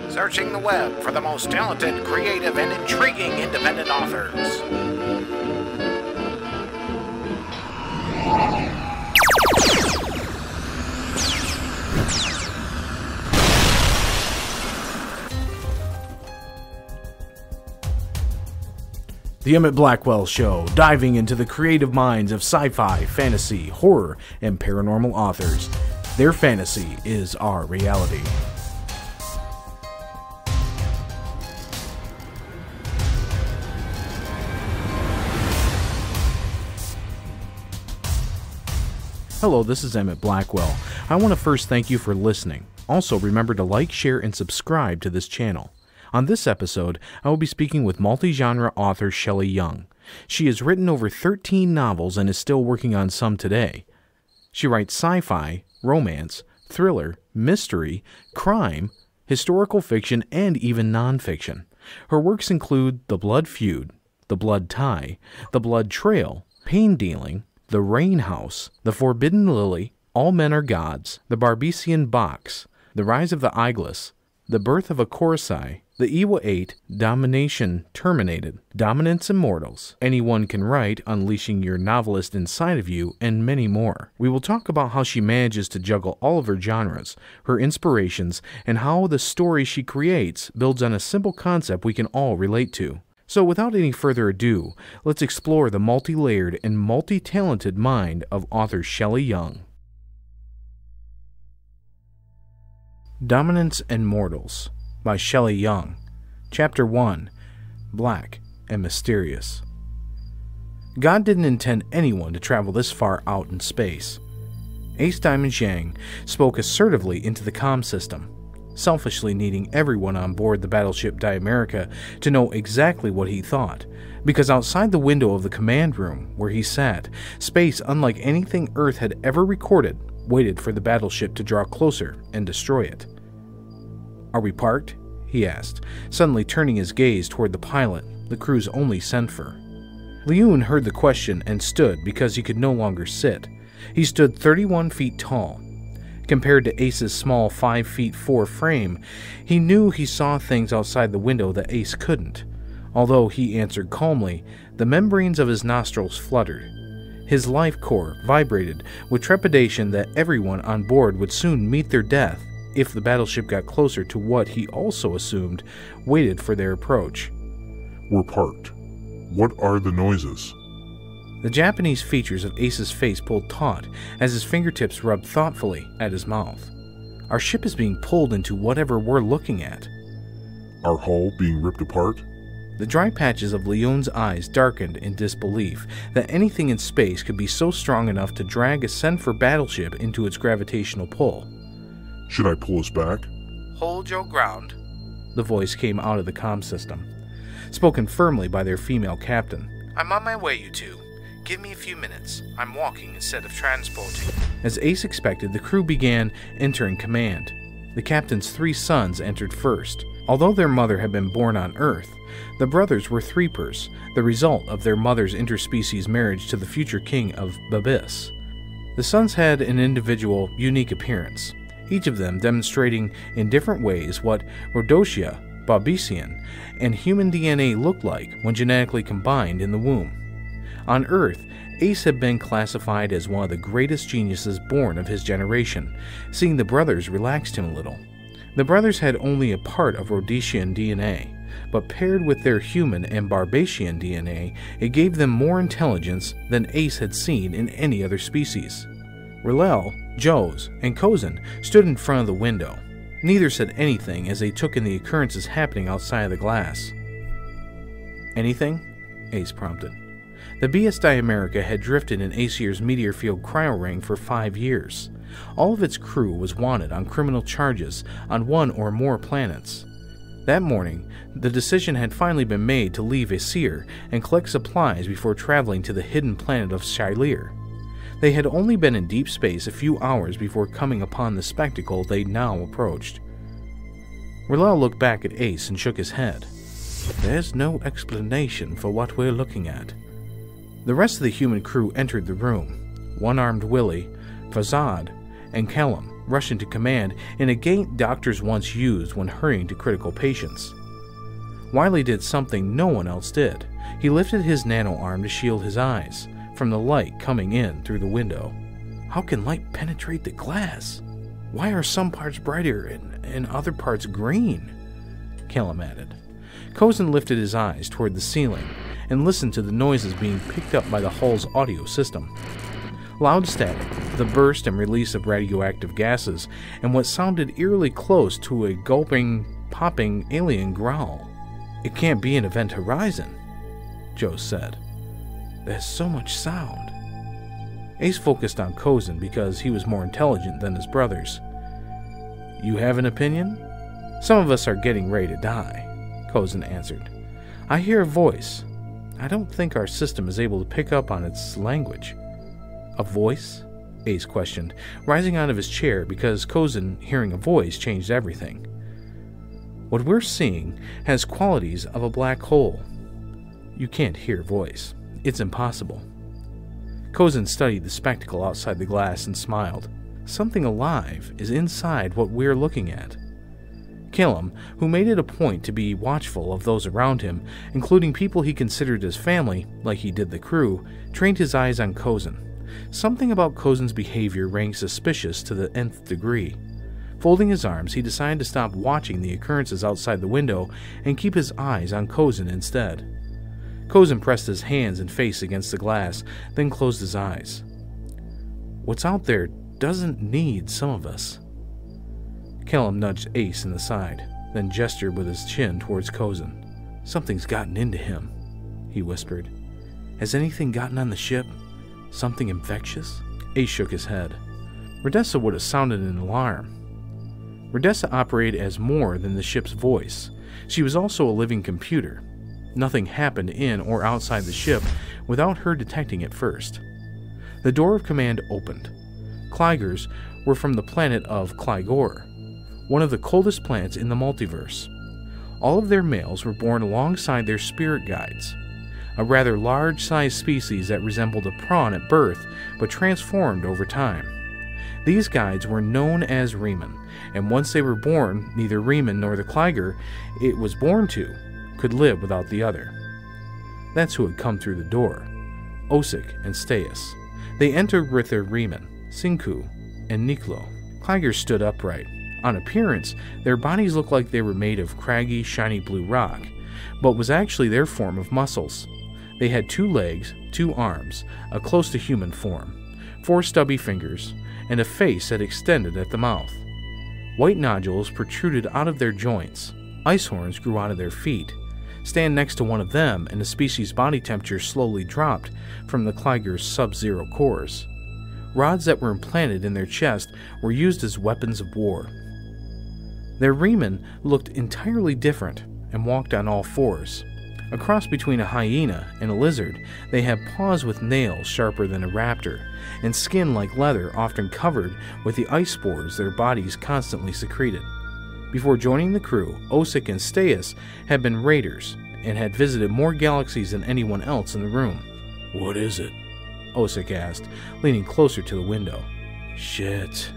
Searching the web for the most talented, creative, and intriguing independent authors. The Emit Blackwell Show, diving into the creative minds of sci-fi, fantasy, horror, and paranormal authors. Their fantasy is our reality. Hello, this is Emit Blackwell. I want to first thank you for listening. Also, remember to like, share, and subscribe to this channel. On this episode, I will be speaking with multi-genre author Shelley Young. She has written over 13 novels and is still working on some today. She writes sci-fi, romance, thriller, mystery, crime, historical fiction, and even nonfiction. Her works include The Blood Feud, The Blood Tie, The Blood Trail, Pain Dealing, The Rain House, The Forbidden Lily, All Men Are Gods, The Barbesian Box, The Rise of the Eyeless, The Birth of a Corsai, The Iwa 8, Domination Terminated, Dominance Immortals, Anyone Can Write, Unleashing Your Novelist Inside of You, and many more. We will talk about how she manages to juggle all of her genres, her inspirations, and how the story she creates builds on a simple concept we can all relate to. So without any further ado, let's explore the multi-layered and multi-talented mind of author Shelley Young. Dominance and Mortals by Shelley Young. Chapter 1. Black and Mysterious. God didn't intend anyone to travel this far out in space. Ace Diamond Zhang spoke assertively into the comm system, selfishly needing everyone on board the battleship Diamerica to know exactly what he thought, because outside the window of the command room where he sat, space unlike anything Earth had ever recorded waited for the battleship to draw closer and destroy it. "Are we parked?" he asked, suddenly turning his gaze toward the pilot, the crew's only Senfer. Leon heard the question and stood because he could no longer sit. He stood 31 feet tall. Compared to Ace's small 5 feet 4 frame, he knew he saw things outside the window that Ace couldn't. Although he answered calmly, the membranes of his nostrils fluttered. His life core vibrated with trepidation that everyone on board would soon meet their death if the battleship got closer to what he also assumed waited for their approach. "We're parked. What are the noises?" The Japanese features of Ace's face pulled taut as his fingertips rubbed thoughtfully at his mouth. "Our ship is being pulled into whatever we're looking at." "Our hull being ripped apart?" The dry patches of Leon's eyes darkened in disbelief that anything in space could be so strong enough to drag a Senfer battleship into its gravitational pull. "Should I pull us back?" "Hold your ground," the voice came out of the comm system, spoken firmly by their female captain. "I'm on my way, you two. Give me a few minutes. I'm walking instead of transporting." As Ace expected, the crew began entering command. The captain's 3 sons entered first. Although their mother had been born on Earth, the brothers were Threepers, the result of their mother's interspecies marriage to the future king of Babis. The sons had an individual, unique appearance, each of them demonstrating in different ways what Rhodotia, Barbesian, and human DNA looked like when genetically combined in the womb. On Earth, Ace had been classified as one of the greatest geniuses born of his generation, seeing the brothers relaxed him a little. The brothers had only a part of Rhodesian DNA, but paired with their human and Barbesian DNA, it gave them more intelligence than Ace had seen in any other species. Rilel, Joes, and Kozin stood in front of the window. Neither said anything as they took in the occurrences happening outside of the glass. "Anything?" Ace prompted. The BS Diamerica had drifted in Aesir's meteor field cryo ring for 5 years. All of its crew was wanted on criminal charges on 1 or more planets. That morning, the decision had finally been made to leave Aesir and collect supplies before traveling to the hidden planet of Shelley. They had only been in deep space a few hours before coming upon the spectacle they now approached. Rilel looked back at Ace and shook his head. "There's no explanation for what we're looking at." The rest of the human crew entered the room. One-armed Willie, Fazad, and Kellum rushing to command in a gait doctors once used when hurrying to critical patients. Wiley did something no one else did. He lifted his nano arm to shield his eyes from the light coming in through the window. How can light penetrate the glass? Why are some parts brighter and other parts green? Callum added. Cozen lifted his eyes toward the ceiling and listened to the noises being picked up by the hull's audio system. Loud static, the burst and release of radioactive gases, and what sounded eerily close to a gulping, popping alien growl. It can't be an event horizon, Joe said. There's so much sound. Ace focused on Cozen because he was more intelligent than his brothers. You have an opinion? Some of us are getting ready to die, Cozen answered. I hear a voice. I don't think our system is able to pick up on its language. A voice? Ace questioned, rising out of his chair because Cozen hearing a voice changed everything. What we're seeing has qualities of a black hole. You can't hear a voice. It's impossible. Cozen studied the spectacle outside the glass and smiled. Something alive is inside what we're looking at. Callum, who made it a point to be watchful of those around him, including people he considered his family, like he did the crew, trained his eyes on Cozen. Something about Cozen's behavior rang suspicious to the nth degree. Folding his arms, he decided to stop watching the occurrences outside the window and keep his eyes on Cozen instead. Cozen pressed his hands and face against the glass, then closed his eyes. What's out there doesn't need some of us. Callum nudged Ace in the side, then gestured with his chin towards Cozen. Something's gotten into him, he whispered. Has anything gotten on the ship? Something infectious? Ace shook his head. Redessa would have sounded an alarm. Redessa operated as more than the ship's voice. She was also a living computer. Nothing happened in or outside the ship without her detecting it first. The door of command opened. Cloggers were from the planet of Clogor, one of the coldest planets in the multiverse. All of their males were born alongside their spirit guides, a rather large-sized species that resembled a prawn at birth but transformed over time. These guides were known as Riemann, and once they were born, neither Riemann nor the Clogger it was born to could live without the other. That's who had come through the door, Osik and Steus. They entered with their Riemann, Sinku, and Niklo. Cloggers stood upright. On appearance, their bodies looked like they were made of craggy, shiny blue rock, but was actually their form of muscles. They had 2 legs, 2 arms, a close-to-human form, 4 stubby fingers, and a face that extended at the mouth. White nodules protruded out of their joints. Ice horns grew out of their feet. Stand next to one of them, and the species' body temperature slowly dropped from the Cloggers' sub-zero cores. Rods that were implanted in their chest were used as weapons of war. Their Riemann looked entirely different and walked on all 4s. A cross between a hyena and a lizard, they had paws with nails sharper than a raptor, and skin like leather often covered with the ice spores their bodies constantly secreted. Before joining the crew, Osik and Steus had been raiders and had visited more galaxies than anyone else in the room. What is it? Osik asked, leaning closer to the window. Shit,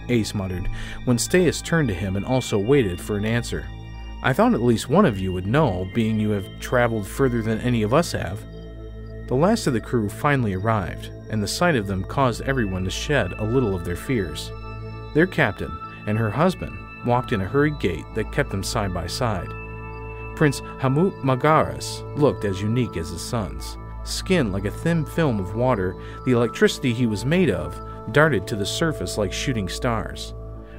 Ace muttered, when Steus turned to him and also waited for an answer. I thought at least one of you would know, being you have traveled further than any of us have. The last of the crew finally arrived, and the sight of them caused everyone to shed a little of their fears. Their captain and her husband walked in a hurried gait that kept them side by side. Prince Hamut Magaras looked as unique as his sons. Skin like a thin film of water, the electricity he was made of darted to the surface like shooting stars.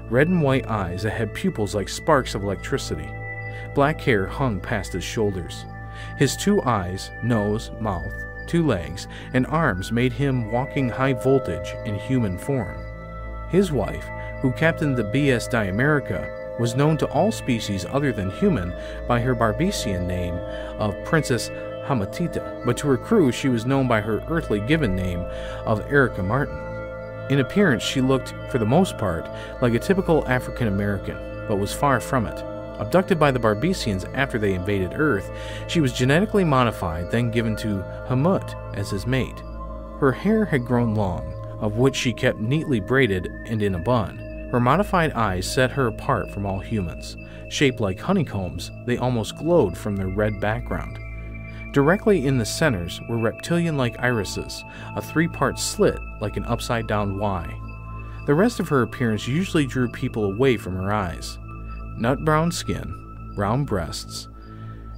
Red and white eyes that had pupils like sparks of electricity. Black hair hung past his shoulders. His 2 eyes, nose, mouth, 2 legs, and arms made him walking high voltage in human form. His wife, who captained the BS Diamerica, was known to all species other than human by her Barbician name of Princess Hamatita, but to her crew she was known by her earthly given name of Erica Martin. In appearance she looked, for the most part, like a typical African American, but was far from it. Abducted by the Barbicians after they invaded Earth, she was genetically modified, then given to Hamut as his mate. Her hair had grown long, of which she kept neatly braided and in a bun, Her modified eyes set her apart from all humans. Shaped like honeycombs, they almost glowed from their red background. Directly in the centers were reptilian-like irises, a three-part slit like an upside-down Y. The rest of her appearance usually drew people away from her eyes. Nut brown skin, round breasts,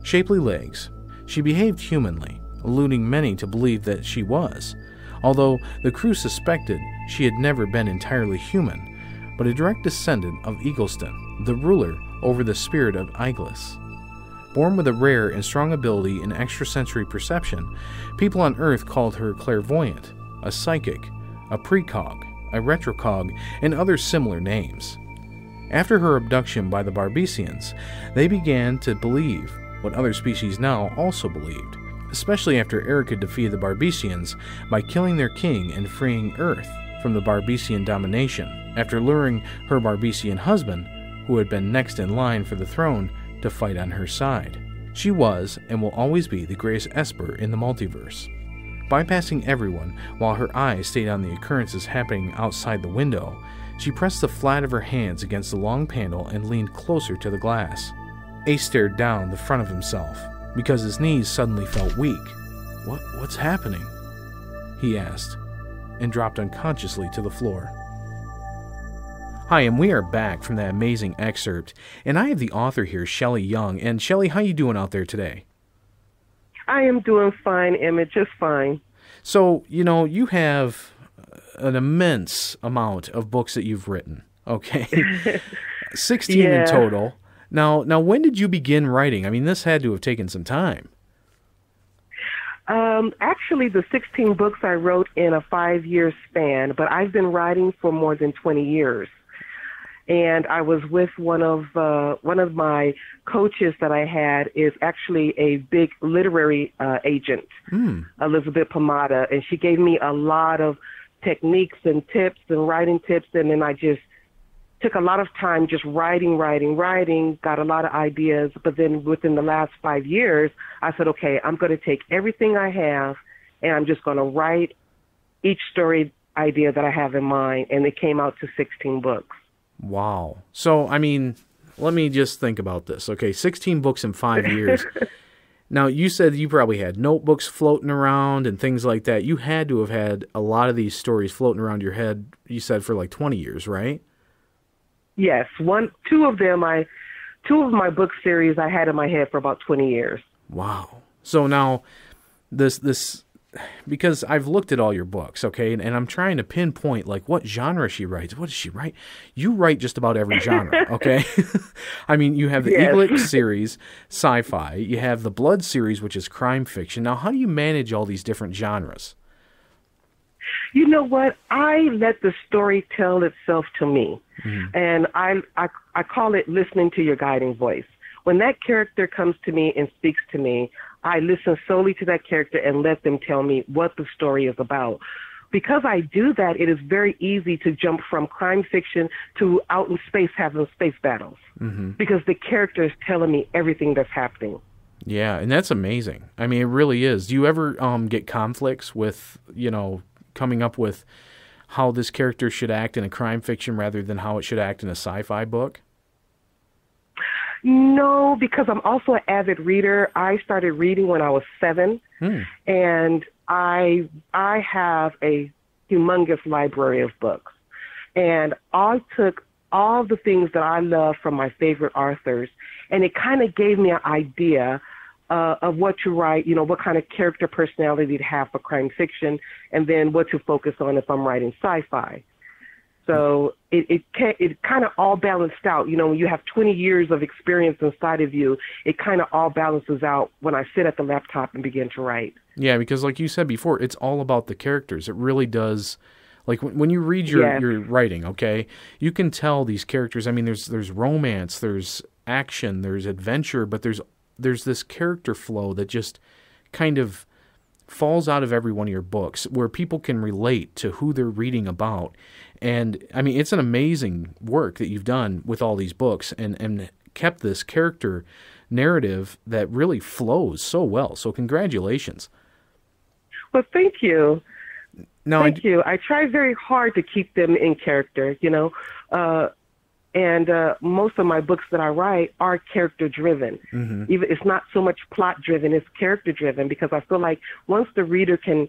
shapely legs. She behaved humanly, eluding many to believe that she was, although the crew suspected she had never been entirely human, but a direct descendant of Eagleston, the ruler over the spirit of Iglis. Born with a rare and strong ability in extrasensory perception, people on Earth called her clairvoyant, a psychic, a precog, a retrocog, and other similar names. After her abduction by the Barbicians, they began to believe what other species now also believed, especially after Erica defeated the Barbicians by killing their king and freeing Earth from the Barbician domination, after luring her Barbician husband, who had been next in line for the throne, to fight on her side. She was, and will always be, the greatest Esper in the multiverse. Bypassing everyone while her eyes stayed on the occurrences happening outside the window, she pressed the flat of her hands against the long panel and leaned closer to the glass. Ace stared down the front of himself, because his knees suddenly felt weak. What's happening?" he asked, and dropped unconsciously to the floor. Hi, and we are back from that amazing excerpt, and I have the author here, Shelley Young. And Shelley, how you doing out there today? I am doing fine, Emit, just fine. So, you have an immense amount of books that you've written, okay? 16 in total. Now, when did you begin writing? I mean, this had to have taken some time. Actually, the 16 books I wrote in a 5-year span, but I've been writing for more than 20 years. And I was with one of my coaches that I had is actually a big literary agent, Elizabeth Pomada, and she gave me a lot of techniques and tips and writing tips, and then I just took a lot of time just writing, got a lot of ideas. But then within the last 5 years, I said, okay, I'm going to take everything I have, and I'm just going to write each story idea that I have in mind, and it came out to 16 books. Wow. So, I mean, let me just think about this. Okay, 16 books in 5 years. Now, you said you probably had notebooks floating around and things like that. You had to have had a lot of these stories floating around your head, you said, for like 20 years, right? Yes. Two of my book series I had in my head for about 20 years. Wow. So now, this because I've looked at all your books, okay, and I'm trying to pinpoint, like, what genre she writes. What does she write? You write just about every genre, okay? I mean, you have the Eaglix series, sci-fi. You have the Blood series, which is crime fiction. Now, how do you manage all these different genres? You know what? I let the story tell itself to me, and I call it listening to your guiding voice. When that character comes to me and speaks to me, I listen solely to that character and let them tell me what the story is about. Because I do that, it is very easy to jump from crime fiction to out in space having space battles, because the character is telling me everything that's happening. Yeah, and that's amazing. I mean, it really is. Do you ever get conflicts with, coming up with how this character should act in a crime fiction rather than how it should act in a sci-fi book? No, because I'm also an avid reader. I started reading when I was 7, and I have a humongous library of books. And I took all the things that I love from my favorite authors, and it kind of gave me an idea of what to write, what kind of character personality to have for crime fiction, and then what to focus on if I'm writing sci-fi. So it kind of all balanced out. When you have 20 years of experience inside of you, it kind of all balances out when I sit at the laptop and begin to write. Yeah, because like you said before, it's all about the characters. It really does. Like when you read your writing, okay, you can tell these characters. I mean, there's romance, there's action, there's adventure, but there's this character flow that just kind of falls out of every one of your books where people can relate to who they're reading about. And I mean, it's an amazing work that you've done with all these books and kept this character narrative that really flows so well. So congratulations. Well, thank you. Thank you. I try very hard to keep them in character, And most of my books that I write are character-driven. Even it's not so much plot-driven, it's character-driven, because I feel like once the reader can,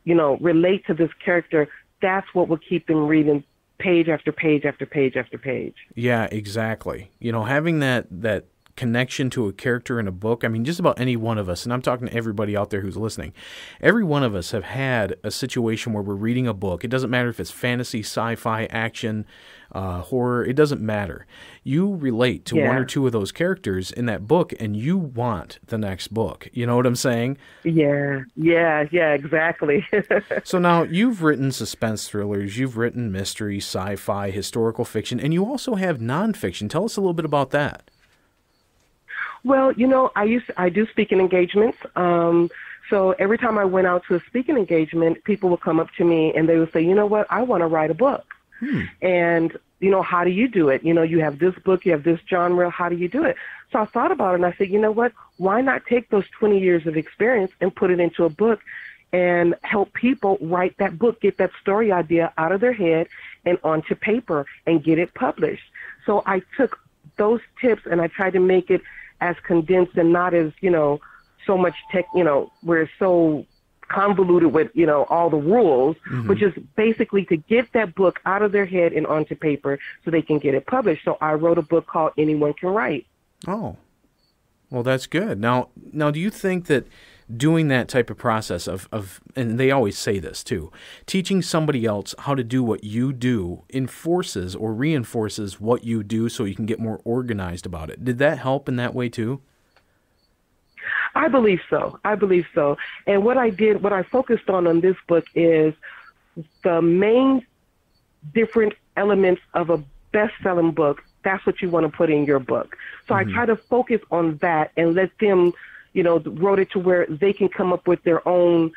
relate to this character, that's what will keep them reading page after page after page after page. Yeah, exactly. Having that connection to a character in a book, I mean, just about any one of us, and I'm talking to everybody out there who's listening, every one of us have had a situation where we're reading a book. It doesn't matter if it's fantasy, sci-fi, action, horror, it doesn't matter. You relate to one or two of those characters in that book, and you want the next book. You know what I'm saying? Yeah, exactly. So now, you've written suspense thrillers, you've written mystery, sci-fi, historical fiction, and you also have nonfiction. Tell us a little bit about that. Well, I do speaking engagements. So every time I went out to a speaking engagement, people would come up to me and they would say, you know what, I want to write a book. And, how do you do it? You have this book, you have this genre, how do you do it? So I thought about it and I said, you know what, why not take those 20 years of experience and put it into a book and help people write that book, get that story idea out of their head and onto paper and get it published. So I took those tips and I tried to make it as condensed and not as, so much tech, where it's so convoluted with, all the rules, which is basically to get that book out of their head and onto paper so they can get it published. So I wrote a book called Anyone Can Write. Oh, well, that's good. Now, do you think that doing that type of process of, and they always say this too, teaching somebody else how to do what you do enforces or reinforces what you do so you can get more organized about it? Did that help in that way too? I believe so. And what I focused on this book is the main different elements of a best-selling book. That's what you want to put in your book. So I try to focus on that and let them wrote it to where they can come up with their own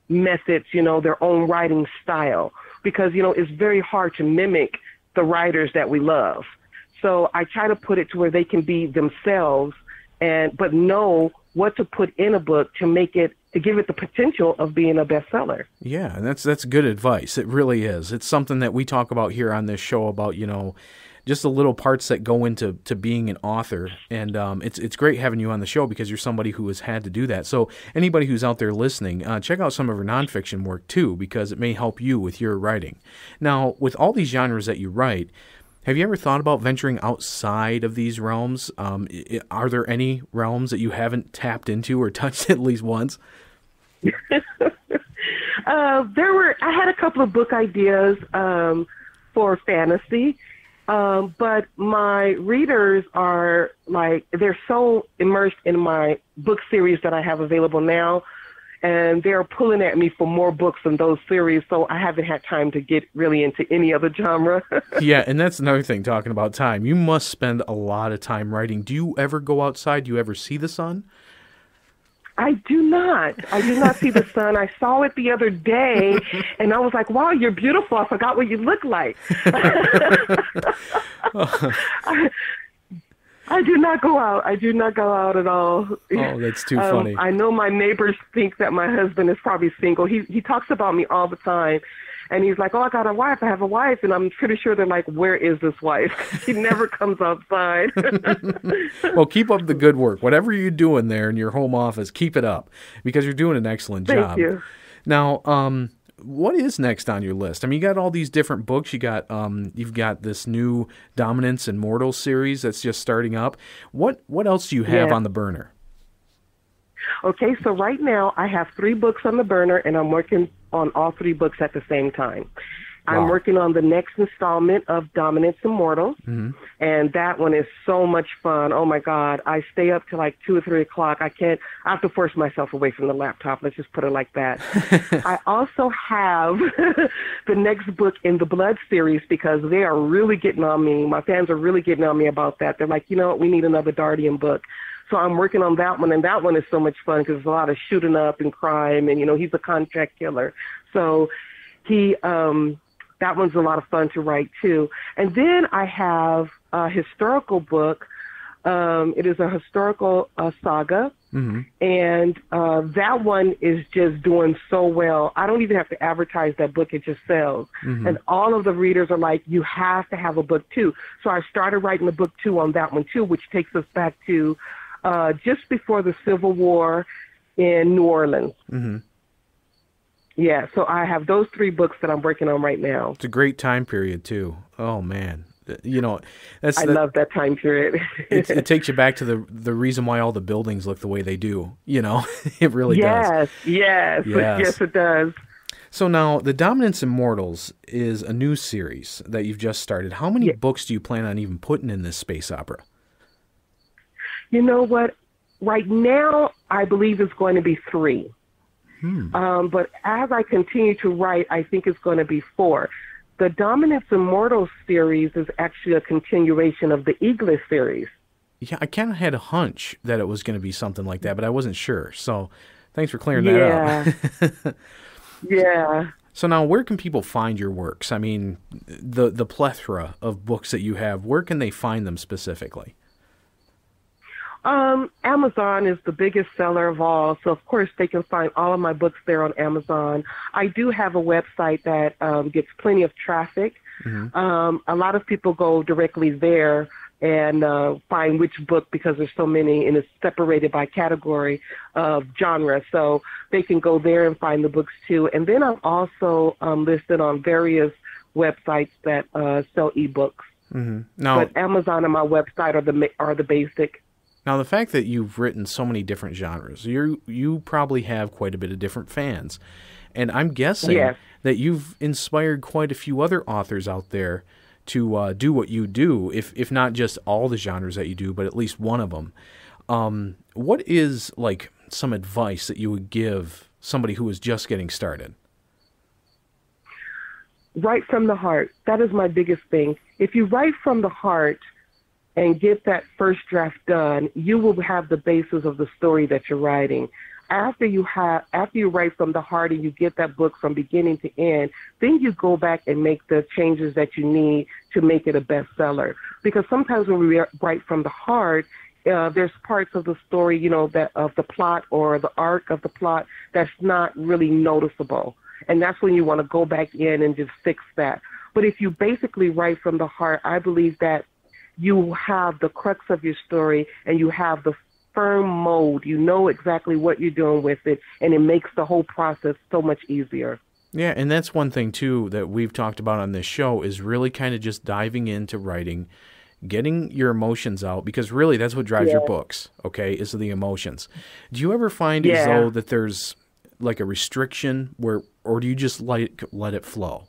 methods, their own writing style, because, it's very hard to mimic the writers that we love. So I try to put it to where they can be themselves but know what to put in a book to give it the potential of being a bestseller. Yeah, and that's good advice. It really is. It's something that we talk about here on this show about, just the little parts that go into being an author. And it's great having you on the show because you're somebody who has had to do that. So anybody who's out there listening, check out some of her nonfiction work too, because it may help you with your writing. Now, with all these genres that you write, have you ever thought about venturing outside of these realms? Are there any realms that you haven't tapped into or touched at least once? I had a couple of book ideas for fantasy. But my readers are they're so immersed in my book series that I have available now, and they're pulling at me for more books in those series, so I haven't had time to get really into any other genre. Yeah, and that's another thing, talking about time. You must spend a lot of time writing. Do you ever go outside? Do you ever see the sun? I do not see the sun. I saw it the other day, and I was like, wow, you're beautiful. I forgot what you look like. I do not go out. I do not go out at all. Oh, that's too funny. I know my neighbors think that my husband is probably single. He talks about me all the time. And he's like, oh, I got a wife. I have a wife. And I'm pretty sure they're like, where is this wife? She never comes outside. Well, keep up the good work. Whatever you're doing there in your home office, keep it up because you're doing an excellent job. Thank you. Now, what is next on your list? I mean, you got all these different books. You've got this new Dominance and Mortals series that's just starting up. What else do you have on the burner? Okay, so right now I have 3 books on the burner, and I'm working on all 3 books at the same time. I'm working on the next installment of Dominance and Mortals, and that one is so much fun. Oh, my God. I stay up till like 2 or 3 o'clock. I have to force myself away from the laptop. Let's just put it like that. I also have the next book in the Blood series because they are really getting on me. My fans are really getting on me about that. They're like, you know what, we need another Dardian book. So I'm working on that one, and that one is so much fun because there's a lot of shooting up and crime, and, he's a contract killer. So that one's a lot of fun to write, too. And then I have a historical book. It is a historical saga And that one is just doing so well. I don't even have to advertise that book. It just sells. And all of the readers are like, you have to have a book 2. So I started writing the book 2 on that one too, which takes us back to just before the Civil War in New Orleans. Yeah, so I have those 3 books that I'm working on right now. It's a great time period too. Oh man. I love that time period. it takes you back to the reason why all the buildings look the way they do. It really does. Yes, it does. So now, The Dominance Immortals is a new series that you've just started. How many books do you plan on even putting in this space opera? You know what? Right now, I believe it's going to be 3. But as I continue to write, I think it's going to be 4. The Dominance Immortals series is actually a continuation of the Eagles series. Yeah, I kind of had a hunch that it was going to be something like that, but I wasn't sure. So thanks for clearing that up. Yeah. So now, where can people find your works? I mean, the plethora of books that you have, where can they find them specifically? Amazon is the biggest seller of all, so of course they can find all of my books there on Amazon. I do have a website that gets plenty of traffic. A lot of people go directly there and find which book because there's so many, and it's separated by category of genre, so they can go there and find the books too. And then I'm also listed on various websites that sell ebooks. Now, but Amazon and my website are the basic. Now, the fact that you've written so many different genres, you probably have quite a bit of different fans. And I'm guessing that you've inspired quite a few other authors out there to do what you do, if not just all the genres that you do, but at least one of them. What is, like, some advice that you would give somebody who is just getting started? Write from the heart. That is my biggest thing. If you write from the heart and get that first draft done, you will have the basis of the story that you're writing. After you write from the heart and you get that book from beginning to end, then you go back and make the changes that you need to make it a bestseller. Because sometimes when we write from the heart, there's parts of the story, that of the plot or the arc of the plot that's not really noticeable. And that's when you want to go back in and just fix that. But if you basically write from the heart, I believe that you have the crux of your story and you have the firm mold. You know exactly what you're doing with it, and it makes the whole process so much easier. Yeah, and that's one thing, too, that we've talked about on this show is really kind of just diving into writing, getting your emotions out, because really that's what drives your books, okay, is the emotions. Do you ever find as though that there's like a restriction or do you just let it flow?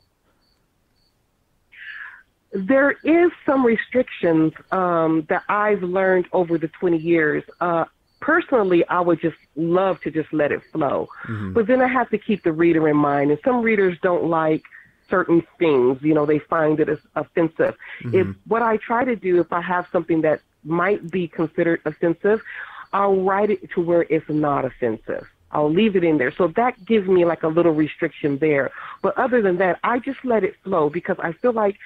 There is some restrictions that I've learned over the 20 years. Personally, I would just love to just let it flow. But then I have to keep the reader in mind. And some readers don't like certain things. They find it as offensive. If what I try to do, if I have something that might be considered offensive, I'll write it to where it's not offensive. I'll leave it in there. So that gives me like a little restriction there. But other than that, I just let it flow because I feel like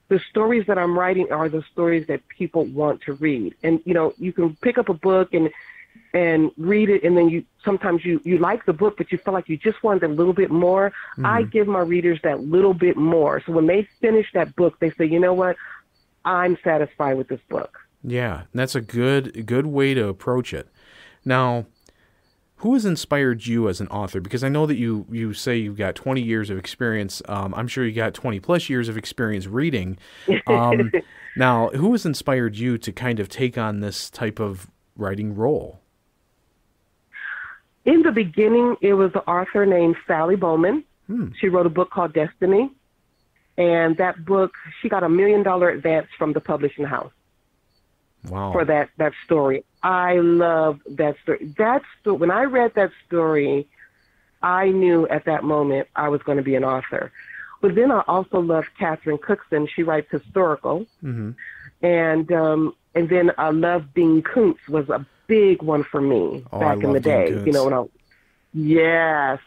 the stories that I'm writing are the stories that people want to read. And, you can pick up a book and read it, and then sometimes you like the book, but you feel like you just want a little bit more. I give my readers that little bit more. So when they finish that book, they say, you know what, I'm satisfied with this book. Yeah, that's a good way to approach it. Now, who has inspired you as an author? Because I know that you say you've got 20 years of experience. I'm sure you got 20 plus years of experience reading. Now, who has inspired you to kind of take on this type of writing role? In the beginning, it was an author named Sally Bowman. She wrote a book called Destiny. And that book, she got $1 million advance from the publishing house. Wow. For that story. I love that story. When I read that story, I knew at that moment I was going to be an author. But then I also love Catherine Cookson. She writes historical. And then I love Dean Koontz was a big one for me back in the day.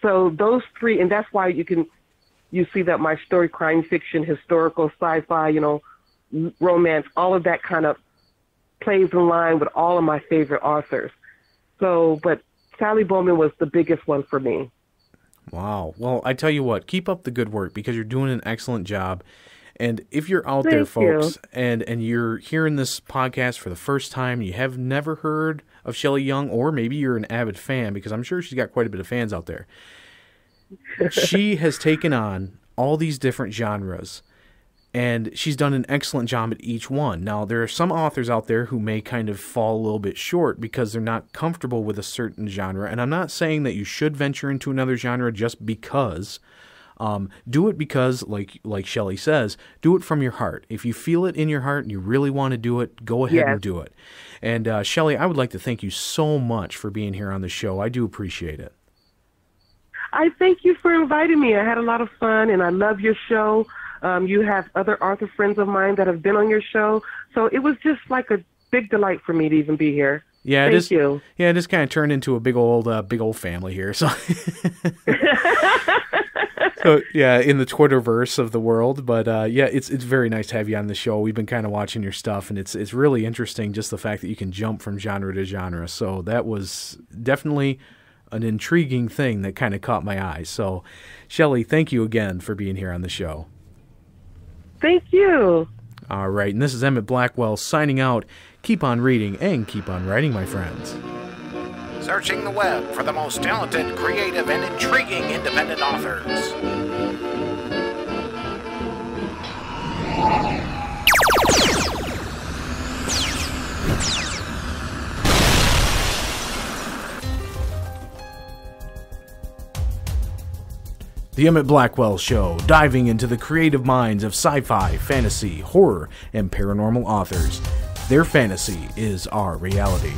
So those three, and that's why you see that my story, crime fiction, historical, sci-fi, romance, all of that kind of plays in line with all of my favorite authors. So, but Sally Bowman was the biggest one for me. Wow. Well, I tell you what, keep up the good work because you're doing an excellent job. And if you're out there, folks, and you're hearing this podcast for the first time, you have never heard of Shelley Young, or maybe you're an avid fan, because I'm sure she's got quite a bit of fans out there. She has taken on all these different genres, and she's done an excellent job at each one. Now, there are some authors out there who may kind of fall a little bit short because they're not comfortable with a certain genre, and I'm not saying that you should venture into another genre just because. Do it because, like Shelley says, do it from your heart. If you feel it in your heart and you really want to do it, go ahead and do it. And Shelley, I would like to thank you so much for being here on the show. I do appreciate it. I thank you for inviting me. I had a lot of fun, and I love your show. You have other author friends of mine that have been on your show, so it was just like a big delight for me to even be here. Yeah, thank you. Yeah, it just kind of turned into a big old family here. So. So, yeah, in the Twitterverse of the world, but yeah, it's very nice to have you on the show. We've been kind of watching your stuff, and it's really interesting just the fact that you can jump from genre to genre. So that was definitely an intriguing thing that kind of caught my eye. So, Shelley, thank you again for being here on the show. Thank you. All right, and this is Emit Blackwell signing out. Keep on reading and keep on writing, my friends. Searching the web for the most talented, creative, and intriguing independent authors. The Emit Blackwell Show, diving into the creative minds of sci-fi, fantasy, horror, and paranormal authors. Their fantasy is our reality.